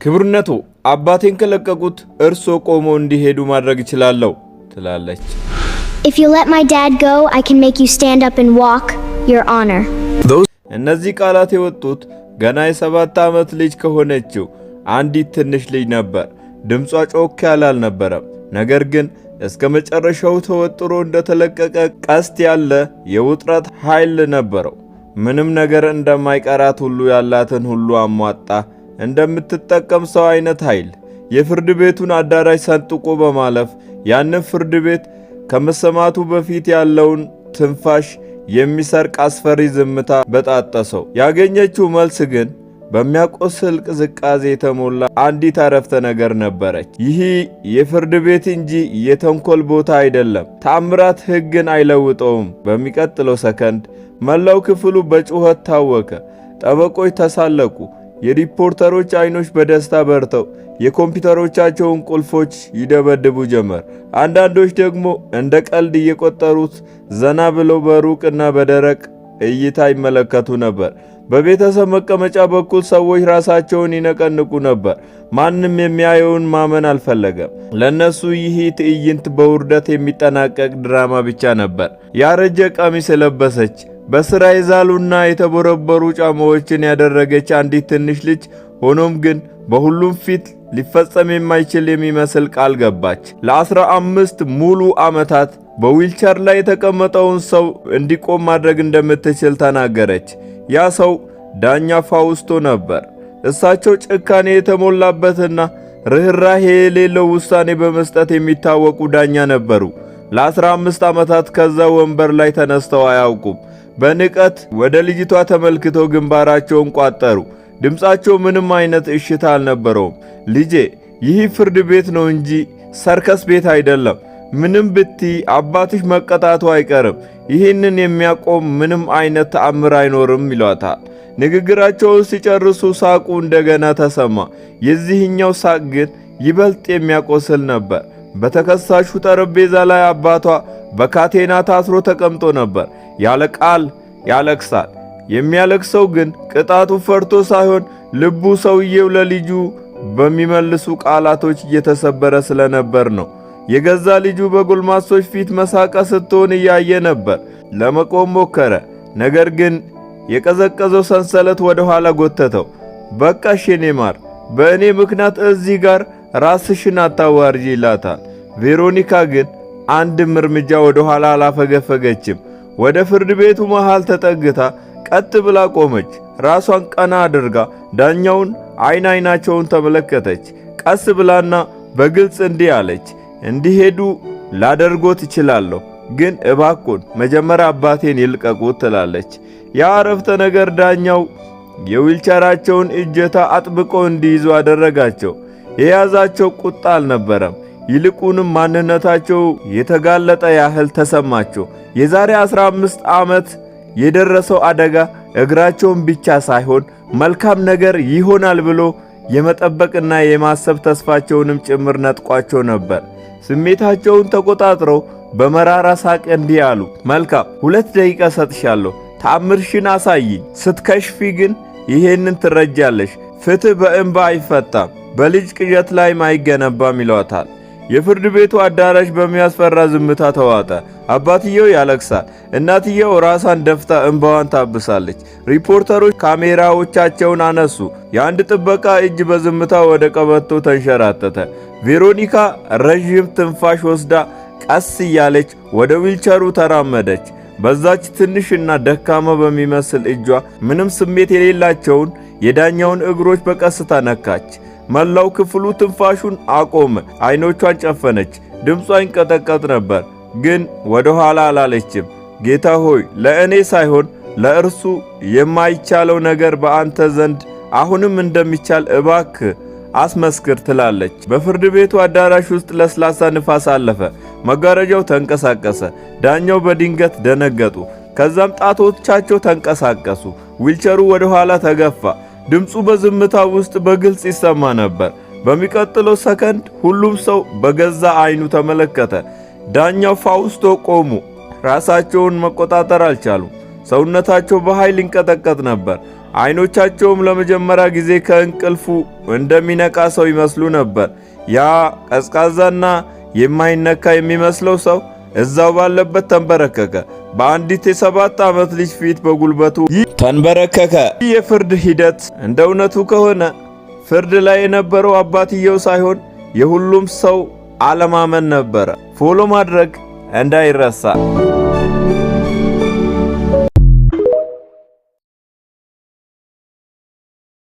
ክብርነቱ አባቴን ከለቀቁት እርሶ ቆሞ እንዲሄዱ ማድረግ ይችላልው ትላለች። If you let my dad go, I can make you stand up and walk, your honor. እነዚህ ቃላት የወጡት ገና የ7 ዓመት ልጅ ከሆነችው አንዲት ትንሽ ልጅ ነበር። ድምጿ ጮክ ያለ አልነበረም። ነገር ግን እስከ መጨረሻው ተወጥሮ እንደተለቀቀ ቀስት ያለ የውጥረት ኃይል ነበረው። ምንም ነገር እንደማይቀራት ሁሉ ያላትን ሁሉ አሟጣ እንደምትጠቀም ሰው አይነት ኃይል የፍርድ ቤቱን አዳራሽ ሰንጥቆ በማለፍ ያንን ፍርድ ቤት ከመሰማቱ በፊት ያለውን ትንፋሽ የሚሰርቅ አስፈሪ ዝምታ በጣጠሰው። ያገኘችው መልስ ግን በሚያቆስል ቅዝቃዜ የተሞላ አንዲት አረፍተ ነገር ነበረች። ይህ የፍርድ ቤት እንጂ የተንኮል ቦታ አይደለም። ተአምራት ሕግን አይለውጠውም። በሚቀጥለው ሰከንድ መላው ክፍሉ በጩኸት ታወከ። ጠበቆች ተሳለቁ። የሪፖርተሮች አይኖች በደስታ በርተው የኮምፒውተሮቻቸውን ቁልፎች ይደበድቡ ጀመር። አንዳንዶች ደግሞ እንደ ቀልድ እየቆጠሩት ዘና ብለው በሩቅና በደረቅ እይታ ይመለከቱ ነበር። በቤተሰብ መቀመጫ በኩል ሰዎች ራሳቸውን ይነቀንቁ ነበር። ማንም የሚያየውን ማመን አልፈለገም። ለነሱ ይህ ትዕይንት በውርደት የሚጠናቀቅ ድራማ ብቻ ነበር። ያረጀ ቀሚስ የለበሰች በስራ የዛሉና የተቦረበሩ ጫማዎችን ያደረገች አንዲት ትንሽ ልጅ ሆኖም ግን በሁሉም ፊት ሊፈጸም የማይችል የሚመስል ቃል ገባች። ለ15 ሙሉ ዓመታት በዊልቸር ላይ የተቀመጠውን ሰው እንዲቆም ማድረግ እንደምትችል ተናገረች። ያ ሰው ዳኛ ፋውስቶ ነበር። እሳቸው ጭካኔ የተሞላበትና ርህራሄ የሌለው ውሳኔ በመስጠት የሚታወቁ ዳኛ ነበሩ። ለ15 ዓመታት ከዛ ወንበር ላይ ተነስተው አያውቁም። በንቀት ወደ ልጅቷ ተመልክተው ግንባራቸውን ቋጠሩ። ድምፃቸው ምንም አይነት እሽታ አልነበረውም። ልጄ፣ ይህ ፍርድ ቤት ነው እንጂ ሰርከስ ቤት አይደለም። ምንም ብቲ አባትሽ መቀጣቱ አይቀርም። ይህንን የሚያቆም ምንም አይነት ተአምር አይኖርም ይሏታል። ንግግራቸውን ሲጨርሱ ሳቁ እንደገና ተሰማ። የዚህኛው ሳቅ ግን ይበልጥ የሚያቆስል ነበር። በተከሳሹ ጠረጴዛ ላይ አባቷ በካቴና ታስሮ ተቀምጦ ነበር። ያለ ቃል ያለቅሳል። የሚያለቅሰው ግን ቅጣቱ ፈርቶ ሳይሆን ልቡ ሰውየው ለልጁ በሚመልሱ ቃላቶች እየተሰበረ ስለነበር ነው። የገዛ ልጁ በጎልማሶች ፊት መሳቃ ስትሆን እያየ ነበር። ለመቆም ሞከረ። ነገር ግን የቀዘቀዘው ሰንሰለት ወደ ኋላ ጎተተው። በቃሽ የኔ ማር፣ በእኔ ምክንያት እዚህ ጋር ራስሽን አታዋርጂ ይላታል። ቬሮኒካ ግን አንድም እርምጃ ወደ ኋላ አላፈገፈገችም። ወደ ፍርድ ቤቱ መሃል ተጠግታ ቀጥ ብላ ቆመች። ራሷን ቀና አድርጋ ዳኛውን አይናቸውን ተመለከተች። ቀስ ብላና በግልጽ እንዲህ አለች፣ እንዲሄዱ ላደርጎት እችላለሁ፣ ግን እባክዎን መጀመሪያ አባቴን ይልቀቁት ትላለች። ያ አረፍተ ነገር ዳኛው የዊልቸራቸውን እጀታ አጥብቆ እንዲይዙ አደረጋቸው። የያዛቸው ቁጣ አልነበረም፣ ይልቁንም ማንነታቸው የተጋለጠ ያህል ተሰማቸው። የዛሬ 15 ዓመት የደረሰው አደጋ እግራቸውን ብቻ ሳይሆን መልካም ነገር ይሆናል ብሎ የመጠበቅና የማሰብ ተስፋቸውንም ጭምር ነጥቋቸው ነበር። ስሜታቸውን ተቆጣጥረው በመራራ ሳቅ እንዲህ አሉ፣ መልካም 2 ደቂቃ ሰጥሻለሁ፣ ተአምርሽን አሳይኝ። ስትከሽፊ ግን ይሄንን ትረጃለሽ። ፍትህ በእንባ አይፈታም፣ በልጅ ቅዠት ላይም አይገነባም ይሏታል። የፍርድ ቤቱ አዳራሽ በሚያስፈራ ዝምታ ተዋጠ። አባትየው ያለቅሳል። እናትየው ራሷን ደፍታ እንባዋን ታብሳለች። ሪፖርተሮች ካሜራዎቻቸውን አነሱ። የአንድ ጥበቃ እጅ በዝምታ ወደ ቀበቶ ተንሸራተተ። ቬሮኒካ ረዥም ትንፋሽ ወስዳ ቀስ እያለች ወደ ዊልቸሩ ተራመደች። በዛች ትንሽና ደካማ በሚመስል እጇ ምንም ስሜት የሌላቸውን የዳኛውን እግሮች በቀስታ ነካች። መላው ክፍሉ ትንፋሹን አቆመ። አይኖቿን ጨፈነች። ድምጿ ይንቀጠቀጥ ነበር፣ ግን ወደ ኋላ አላለችም። ጌታ ሆይ፣ ለእኔ ሳይሆን ለእርሱ የማይቻለው ነገር በአንተ ዘንድ አሁንም እንደሚቻል እባክህ አስመስክር ትላለች። በፍርድ ቤቱ አዳራሽ ውስጥ ለስላሳ ንፋስ አለፈ። መጋረጃው ተንቀሳቀሰ። ዳኛው በድንገት ደነገጡ። ከዛም ጣቶቻቸው ተንቀሳቀሱ። ዊልቸሩ ወደ ኋላ ተገፋ። ድምፁ በዝምታ ውስጥ በግልጽ ይሰማ ነበር። በሚቀጥለው ሰከንድ ሁሉም ሰው በገዛ አይኑ ተመለከተ። ዳኛው ፋውስቶ ቆሙ። ራሳቸውን መቆጣጠር አልቻሉም። ሰውነታቸው በኃይል ይንቀጠቀጥ ነበር። አይኖቻቸውም ለመጀመሪያ ጊዜ ከእንቅልፉ እንደሚነቃ ሰው ይመስሉ ነበር። ያ ቀዝቃዛና የማይነካ የሚመስለው ሰው እዛው ባለበት ተንበረከከ። በአንዲት የ7 ዓመት ልጅ ፊት በጉልበቱ ተንበረከከ። ይህ የፍርድ ሂደት እንደ እውነቱ ከሆነ ፍርድ ላይ የነበረው አባትየው ሳይሆን የሁሉም ሰው አለማመን ነበረ። ፎሎ ማድረግ እንዳይረሳ።